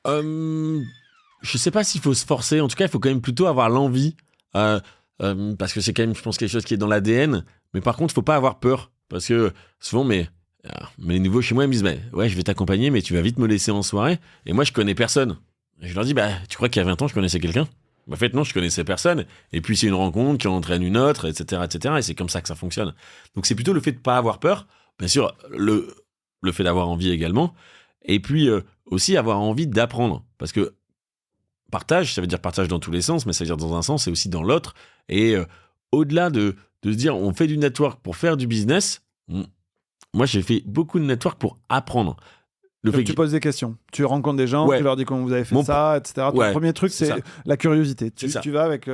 Je sais pas s'il faut se forcer. En tout cas, il faut quand même plutôt avoir l'envie. Parce que c'est quand même, je pense, quelque chose qui est dans l'ADN. Mais par contre, il faut pas avoir peur. Parce que souvent, mais les nouveaux chez moi, ils me disent, ouais, je vais t'accompagner, mais tu vas vite me laisser en soirée. Et moi, je connais personne. Et je leur dis, tu crois qu'il y a 20 ans, je connaissais quelqu'un? En fait, non, je connaissais personne. Et puis, c'est une rencontre qui entraîne une autre, etc., etc. Et c'est comme ça que ça fonctionne. Donc, c'est plutôt le fait de pas avoir peur. Bien sûr, le fait d'avoir envie également. Et puis, aussi avoir envie d'apprendre. Parce que partage, ça veut dire partage dans tous les sens, mais ça veut dire dans un sens et aussi dans l'autre. Et au-delà de se dire, on fait du network pour faire du business, moi, j'ai fait beaucoup de network pour apprendre. Donc tu poses des questions, tu rencontres des gens, tu leur dis comment vous avez fait ça, etc. Ton premier truc, c'est la curiosité. Tu vas avec...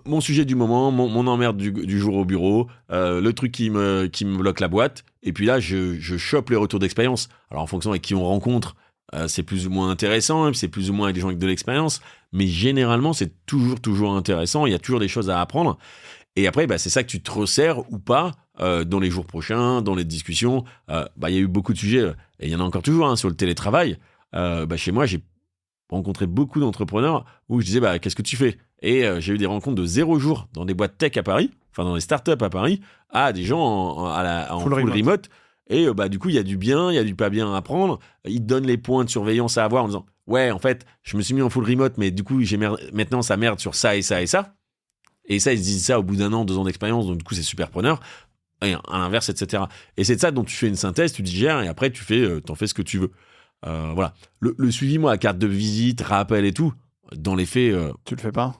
Mon sujet du moment, mon emmerde du jour au bureau, le truc qui me bloque la boîte, et puis là, je chope les retours d'expérience. Alors, en fonction avec qui on rencontre, c'est plus ou moins intéressant, c'est plus ou moins avec des gens avec de l'expérience, mais généralement, c'est toujours intéressant, il y a toujours des choses à apprendre. Et après, c'est ça que tu te resserres ou pas dans les jours prochains, dans les discussions. Il y a eu beaucoup de sujets, et il y en a encore toujours sur le télétravail. Chez moi, j'ai rencontré beaucoup d'entrepreneurs où je disais qu'est-ce que tu fais ? Et j'ai eu des rencontres de 0 jour dans des boîtes tech à Paris, enfin dans des startups à Paris, à des gens en full remote. Et du coup, il y a du bien, il y a du pas bien à apprendre. Ils te donnent les points de surveillance à avoir en disant ouais, en fait, je me suis mis en full remote, mais du coup, maintenant ça merde sur ça et ça et ça. Et ça, ils se disent ça au bout d'1 an, 2 ans d'expérience, donc du coup, c'est super preneur. Et à l'inverse, etc. Et c'est de ça dont tu fais une synthèse, tu digères, et après, t'en fais ce que tu veux. Voilà. Le suivi, moi, à carte de visite, rappel et tout, dans les faits... tu le fais pas ?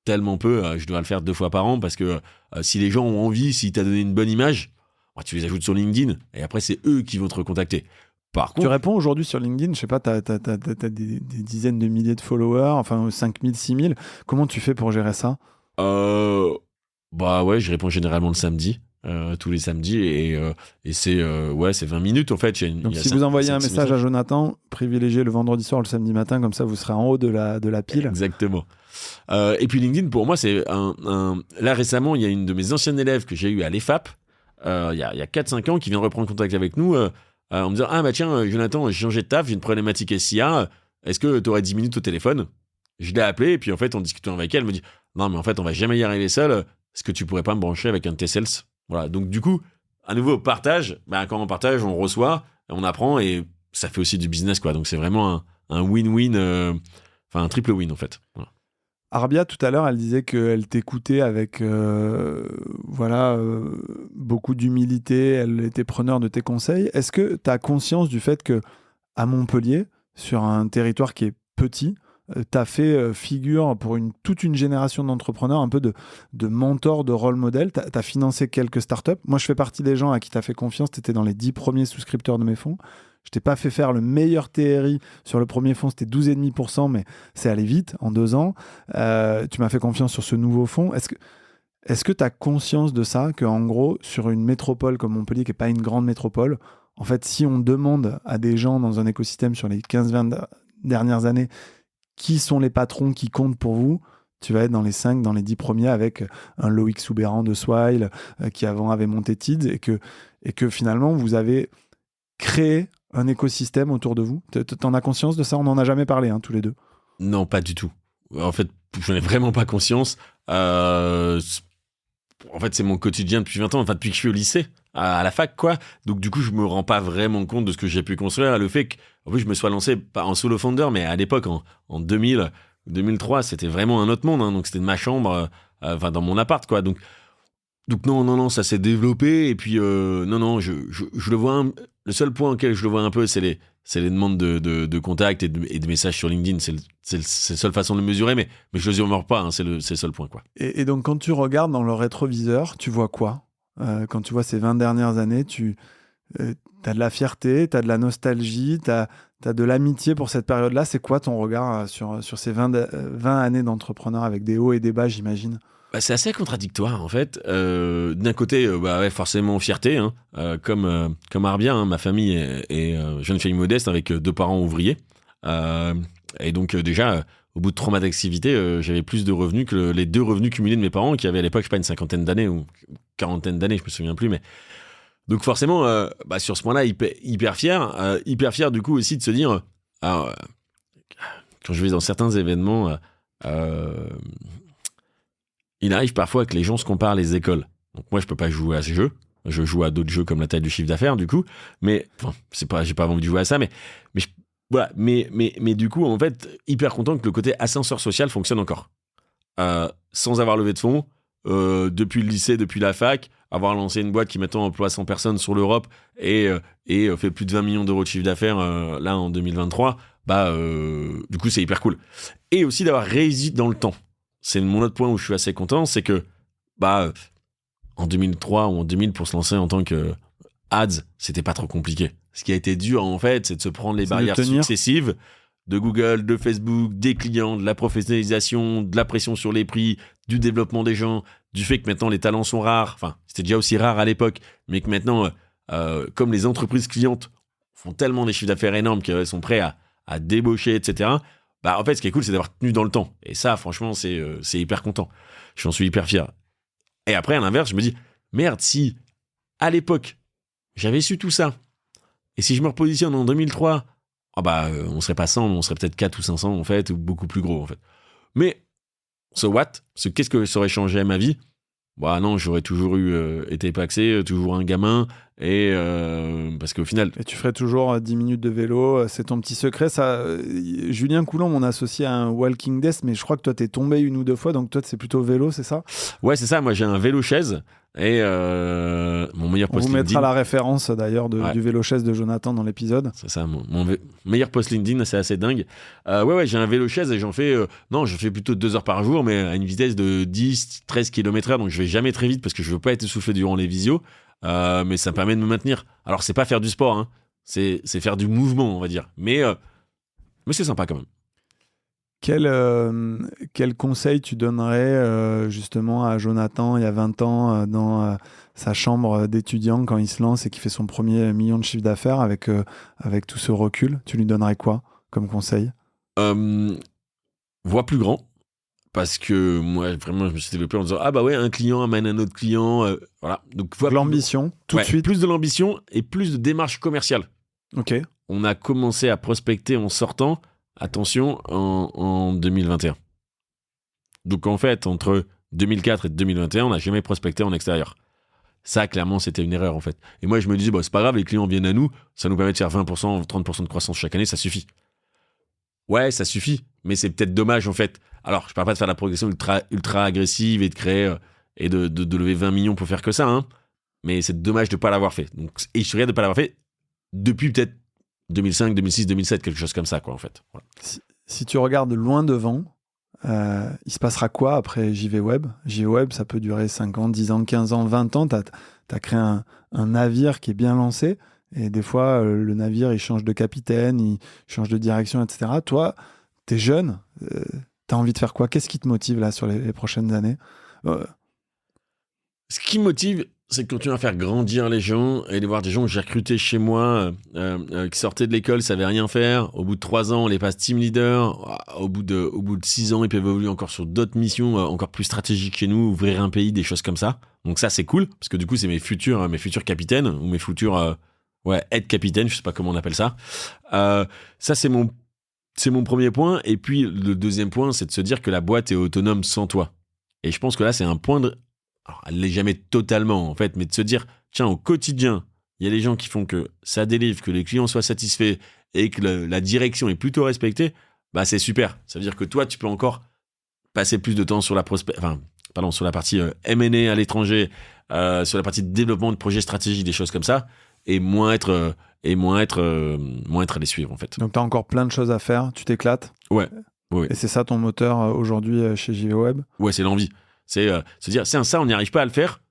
Tellement peu, je dois le faire 2 fois par an, parce que si les gens ont envie, si t'as donné une bonne image, tu les ajoutes sur LinkedIn, et après, c'est eux qui vont te recontacter. Par contre, tu réponds aujourd'hui sur LinkedIn, je sais pas, t'as des dizaines de milliers de followers, enfin 5000, 6000. Comment tu fais pour gérer ça ? Ouais, je réponds généralement le samedi, tous les samedis, et c'est 20 minutes en fait. Donc si vous envoyez un message à Jonathan, privilégiez le vendredi soir ou le samedi matin, comme ça vous serez en haut de la pile. Exactement. Et puis LinkedIn, pour moi, c'est là récemment, il y a une de mes anciennes élèves que j'ai eue à l'EFAP, il y a 4-5 ans, qui vient de reprendre contact avec nous en me disant tiens, Jonathan, j'ai changé de taf, j'ai une problématique SIA, est-ce que tu aurais 10 minutes au téléphone ? Je l'ai appelée, et puis en fait, en discutant avec elle me dit non, mais en fait, on va jamais y arriver seul. Est-ce que tu pourrais pas me brancher avec un de tes sales ? Voilà. Donc, du coup, à nouveau, partage. Quand on partage, on reçoit, on apprend, et ça fait aussi du business, quoi. Donc, c'est vraiment un win-win, un triple win, en fait. Voilà. Arbia, tout à l'heure, elle disait qu'elle t'écoutait avec beaucoup d'humilité. Elle était preneure de tes conseils. Est-ce que tu as conscience du fait que à Montpellier, sur un territoire qui est petit, tu as fait figure pour toute une génération d'entrepreneurs, un peu de mentor, de rôle modèle. Tu as financé quelques startups. Moi, je fais partie des gens à qui tu as fait confiance. Tu étais dans les 10 premiers souscripteurs de mes fonds. Je t'ai pas fait faire le meilleur TRI sur le premier fonds, c'était 12,5%, mais c'est allé vite, en 2 ans. Tu m'as fait confiance sur ce nouveau fonds. Est-ce que tu as conscience de ça, qu'en gros, sur une métropole comme Montpellier, qui n'est pas une grande métropole, en fait, si on demande à des gens dans un écosystème sur les 15-20 dernières années qui sont les patrons qui comptent pour vous, tu vas être dans les 5, dans les 10 premiers avec un Loïc Soubéran de Swile qui avant avait monté Tids et que finalement vous avez créé un écosystème autour de vous. T'en as conscience de ça ? On n'en a jamais parlé, tous les deux. Non, pas du tout. En fait, je n'en ai vraiment pas conscience. En fait, c'est mon quotidien depuis 20 ans, enfin depuis que je suis au lycée, à la fac, quoi. Donc du coup, je me rends pas vraiment compte de ce que j'ai pu construire. Le fait que je me sois lancé, pas en solo founder, mais à l'époque, en 2000, 2003, c'était vraiment un autre monde. Donc c'était de ma chambre, dans mon appart, quoi. Donc non, ça s'est développé. Et puis, non, je le vois. Le seul point auquel je le vois un peu, c'est les demandes de contact et de messages sur LinkedIn. C'est la seule façon de le mesurer, mais je ne le mesure pas. C'est le seul point, quoi. Et donc, quand tu regardes dans le rétroviseur, tu vois quoi ? Quand tu vois ces 20 dernières années, tu as de la fierté, tu as de la nostalgie, tu as de l'amitié pour cette période-là. C'est quoi ton regard sur ces 20 années d'entrepreneur avec des hauts et des bas, j'imagine ? C'est assez contradictoire en fait. D'un côté, forcément fierté, comme Arbia, ma famille est jeune famille modeste avec 2 parents ouvriers. Et donc déjà, au bout de 3 mois d'activité, j'avais plus de revenus que les 2 revenus cumulés de mes parents qui avaient à l'époque, je sais pas, une 50aine d'années ou 40aine d'années, je me souviens plus. Mais donc forcément, sur ce point-là, hyper fier du coup aussi de se dire, quand je vais dans certains événements. Il arrive parfois que les gens se comparent les écoles. Donc moi, je peux pas jouer à ces jeux. Je joue à d'autres jeux comme la taille du chiffre d'affaires, du coup. Mais j'ai pas envie de jouer à ça. Mais du coup, en fait, hyper content que le côté ascenseur social fonctionne encore. Sans avoir levé de fonds, depuis le lycée, depuis la fac, avoir lancé une boîte qui maintenant emploie 100 personnes sur l'Europe et fait plus de 20 millions d'euros de chiffre d'affaires là en 2023. Du coup, c'est hyper cool. Et aussi d'avoir réussi dans le temps. C'est mon autre point où je suis assez content, c'est que en 2003 ou en 2000, pour se lancer en tant que Ads, c'était pas trop compliqué. Ce qui a été dur, en fait, c'est de se prendre les C'est de barrières tenir. successives de Google, de Facebook, des clients, de la professionnalisation, de la pression sur les prix, du développement des gens, du fait que maintenant les talents sont rares. Enfin, c'était déjà aussi rare à l'époque, mais que maintenant, comme les entreprises clientes font tellement des chiffres d'affaires énormes qu'elles sont prêtes à débaucher, etc. Bah, en fait, ce qui est cool, c'est d'avoir tenu dans le temps. Et ça, franchement, c'est hyper content. J'en suis hyper fier. Et après, à l'inverse, je me dis, merde, si à l'époque, j'avais su tout ça, et si je me repositionne en 2003, on serait pas 100, mais on serait peut-être 4 ou 500 en fait, ou beaucoup plus gros en fait. Mais, qu'est-ce que ça aurait changé à ma vie? Bah non, j'aurais toujours été paxé, toujours un gamin, et parce qu'au final... Et tu ferais toujours 10 minutes de vélo, c'est ton petit secret. Ça, Julien Coulomb, mon associé à un Walking Desk, mais je crois que toi, t'es tombé 1 ou 2 fois, donc toi, c'est plutôt vélo, c'est ça? Ouais, c'est ça, moi j'ai un vélo-chaise, et mon meilleur On vous post mettra LinkedIn... la référence d'ailleurs Ouais. du vélo-chaise de Jonathan dans l'épisode. C'est ça, mon meilleur post LinkedIn, c'est assez dingue. Ouais, j'ai un vélo-chaise et j'en fais... je fais plutôt 2 heures par jour, mais à une vitesse de 10-13 km/h, donc je vais jamais très vite parce que je veux pas être essoufflé durant les visios, mais ça me permet de me maintenir. Alors, c'est pas faire du sport, hein, c'est faire du mouvement, on va dire. Mais c'est sympa quand même. Quel conseil tu donnerais justement à Jonathan il y a 20 ans dans sa chambre d'étudiant quand il se lance et qu'il fait son premier million de chiffre d'affaires avec tout ce recul? Tu lui donnerais quoi comme conseil? Vois plus grand, parce que moi, vraiment, je me suis développé en disant, ah bah ouais, un client amène un autre client, voilà. Donc, vois L'ambition, tout de suite. plus de l'ambition et plus de démarche commerciale. Ok. On a commencé à prospecter en sortant, attention, en 2021. Donc en fait, entre 2004 et 2021, on n'a jamais prospecté en extérieur. Ça, clairement, c'était une erreur en fait. Et moi, je me disais, c'est pas grave, les clients viennent à nous, ça nous permet de faire 20%, 30% de croissance chaque année, ça suffit. Ouais, ça suffit, mais c'est peut-être dommage en fait. Alors, je parle pas de faire la progression ultra agressive et de créer et de lever 20 millions pour faire que ça, hein. Mais c'est dommage de pas l'avoir fait. Donc, et je regrette de pas l'avoir fait depuis peut-être 2005, 2006, 2007, quelque chose comme ça, quoi, en fait. Voilà. Si tu regardes loin devant, il se passera quoi après JV Web? JV Web, ça peut durer 5 ans, 10 ans, 15 ans, 20 ans. Tu as créé un navire qui est bien lancé. Et des fois, le navire, il change de capitaine, il change de direction, etc. Toi, tu es jeune. Tu as envie de faire quoi? Qu'est-ce qui te motive là sur les prochaines années? Ce qui me motive, c'est de continuer à faire grandir les gens et de voir des gens que j'ai recrutés chez moi, qui sortaient de l'école, savaient rien faire. Au bout de 3 ans, on les passe team leader. Au bout de 6 ans, ils peuvent évoluer encore sur d'autres missions encore plus stratégiques chez nous, ouvrir un pays, des choses comme ça. Donc ça, c'est cool, parce que du coup, c'est mes futurs capitaines, ou mes futurs aide-capitaines, je sais pas comment on appelle ça. Ça, c'est mon premier point. Et puis, le deuxième point, c'est de se dire que la boîte est autonome sans toi. Et je pense que là, c'est un point de... Alors, elle l'est jamais totalement, en fait, mais de se dire, tiens, au quotidien, il y a des gens qui font que ça délivre, que les clients soient satisfaits et que la direction est plutôt respectée, bah, c'est super. Ça veut dire que toi, tu peux encore passer plus de temps sur la partie M&A à l'étranger, sur la partie développement de projets stratégiques, des choses comme ça, et moins être à les suivre, en fait. Donc, tu as encore plein de choses à faire, tu t'éclates. Ouais. Et c'est ça ton moteur aujourd'hui chez JV Web? Ouais, c'est l'envie. C'est se dire, ça, on n'y arrive pas à le faire.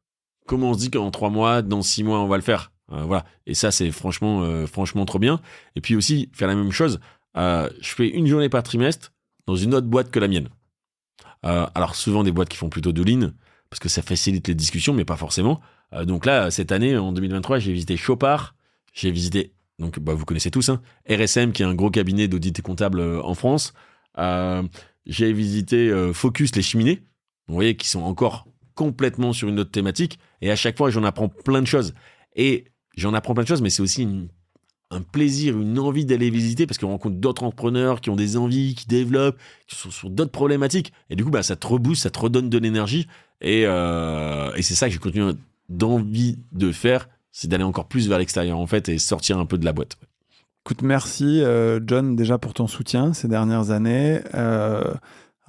Comment on se dit qu'en 3 mois, dans 6 mois, on va le faire? Voilà. Et ça, c'est franchement trop bien. Et puis aussi, faire la même chose. Je fais une journée par trimestre dans une autre boîte que la mienne. Alors, souvent des boîtes qui font plutôt de lean, parce que ça facilite les discussions, mais pas forcément. Donc là, cette année, en 2023, j'ai visité Chopard. J'ai visité, donc vous connaissez tous, hein, RSM, qui est un gros cabinet d'audit et comptable en France. J'ai visité Focus, les cheminées. Vous voyez, qui sont encore complètement sur une autre thématique. Et à chaque fois, j'en apprends plein de choses. Et j'en apprends plein de choses, mais c'est aussi un plaisir, une envie d'aller visiter, parce qu'on rencontre d'autres entrepreneurs qui ont des envies, qui développent, qui sont sur d'autres problématiques. Et du coup, ça te rebooste, ça te redonne de l'énergie. Et c'est ça que j'ai continué d'envie de faire, c'est d'aller encore plus vers l'extérieur, en fait, et sortir un peu de la boîte. Écoute, merci, John, déjà pour ton soutien ces dernières années.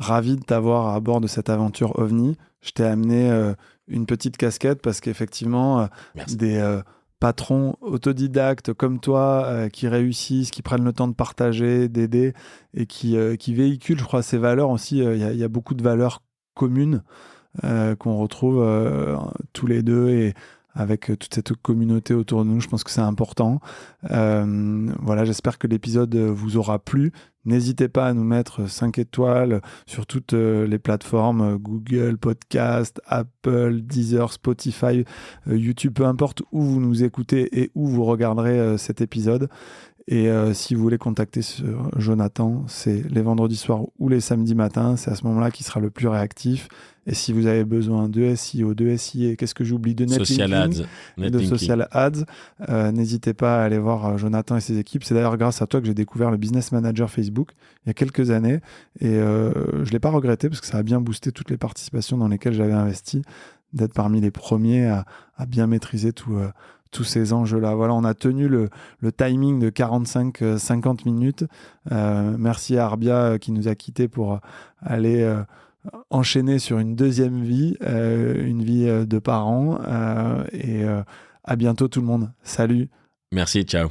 Ravi de t'avoir à bord de cette aventure OVNI. Je t'ai amené une petite casquette parce qu'effectivement, des patrons autodidactes comme toi qui réussissent, qui prennent le temps de partager, d'aider et qui véhiculent, je crois, ces valeurs aussi. Il y a beaucoup de valeurs communes qu'on retrouve tous les deux et avec toute cette communauté autour de nous. Je pense que c'est important. Voilà, j'espère que l'épisode vous aura plu. N'hésitez pas à nous mettre 5 étoiles sur toutes les plateformes, Google Podcast, Apple, Deezer, Spotify, YouTube, peu importe où vous nous écoutez et où vous regarderez cet épisode. Et si vous voulez contacter Jonathan, c'est les vendredis soirs ou les samedis matins. C'est à ce moment-là qu'il sera le plus réactif. Et si vous avez besoin de SEO, de SIA, qu'est-ce que j'oublie, de netlinking, de social ads, n'hésitez pas à aller voir Jonathan et ses équipes. C'est d'ailleurs grâce à toi que j'ai découvert le Business Manager Facebook il y a quelques années. Et je ne l'ai pas regretté parce que ça a bien boosté toutes les participations dans lesquelles j'avais investi, d'être parmi les premiers à bien maîtriser tous ces enjeux-là. Voilà, on a tenu le timing de 45-50 minutes. Merci à Arbia qui nous a quittés pour aller enchaîner sur une deuxième vie, une vie de parents. Et à bientôt tout le monde. Salut. Merci, ciao.